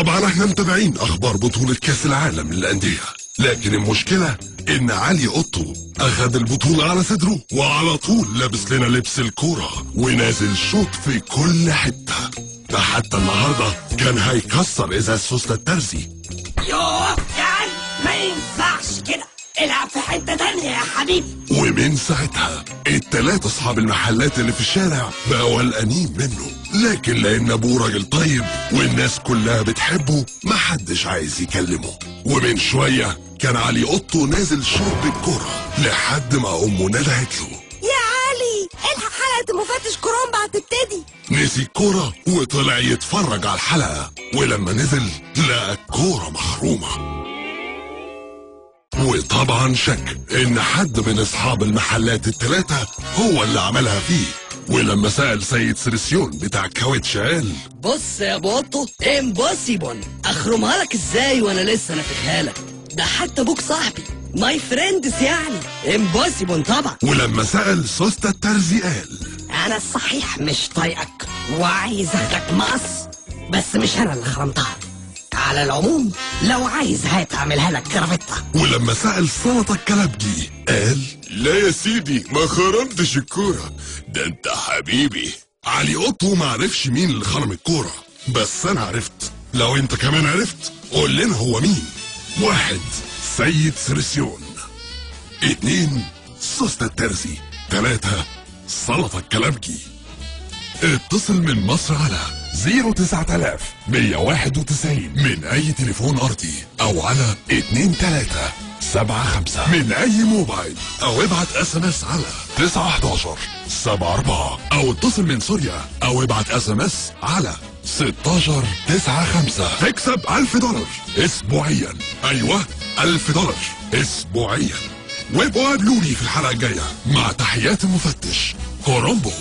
طبعا احنا متابعين اخبار بطولة كاس العالم للأندية، لكن المشكلة ان علي قطو اخد البطولة على صدره وعلى طول لابس لنا لبس الكورة ونازل شوط في كل حتة. ده حتى النهاردة كان هيكسر ازاز سوسته الترزي. يوه يا علي ما ينفعش كده، العب في حتة تانية يا حبيبي. ومن ساعتها التلاتة اصحاب المحلات اللي في الشارع بقوا قلقانين منه، لكن لان ابوه راجل طيب والناس كلها بتحبه محدش عايز يكلمه. ومن شوية كان علي قطو نازل شوط بالكورة لحد ما امه ندهت له: يا علي الحق حلقة مفتش كرومبا هتبتدي. نسي الكورة وطلع يتفرج على الحلقة، ولما نزل لقى الكورة محرومة. وطبعا شك ان حد من اصحاب المحلات التلاتة هو اللي عملها فيه. ولما سأل سيد سرسيون بتاع الكاوتش قال: بص يا ابو قطو، امبوسيبل اخرمها لك ازاي وانا لسه نافخها لك؟ ده حتى ابوك صاحبي، ماي فريندز يعني، امبوسيبل طبعا. ولما سأل سوسته الترزي قال: انا الصحيح مش طايقك وعايز اخدك مقص، بس مش انا اللي خرمتها. على العموم لو عايز هات اعملها لك كرافته. ولما سأل سلطة الكلبجي قال: لا يا سيدي ما خرمتش الكورة، ده انت حبيبي. علي قطو ما عرفش مين اللي خرم الكورة، بس انا عرفت. لو انت كمان عرفت قول لنا هو مين. 1. سيد سرسيون. 2. سوسته الترزي. 3. سلطة الكلبجي. اتصل من مصر على 09191 من اي تليفون ارضي او على 2375 من اي موبايل، او ابعت SMS على 91174 او اتصل من سوريا او ابعت SMS على 1695. تكسب $1000 اسبوعيا. ايوه $1000 اسبوعيا. وابقوا قابلوني في الحلقة الجاية مع تحيات المفتش كورومبو.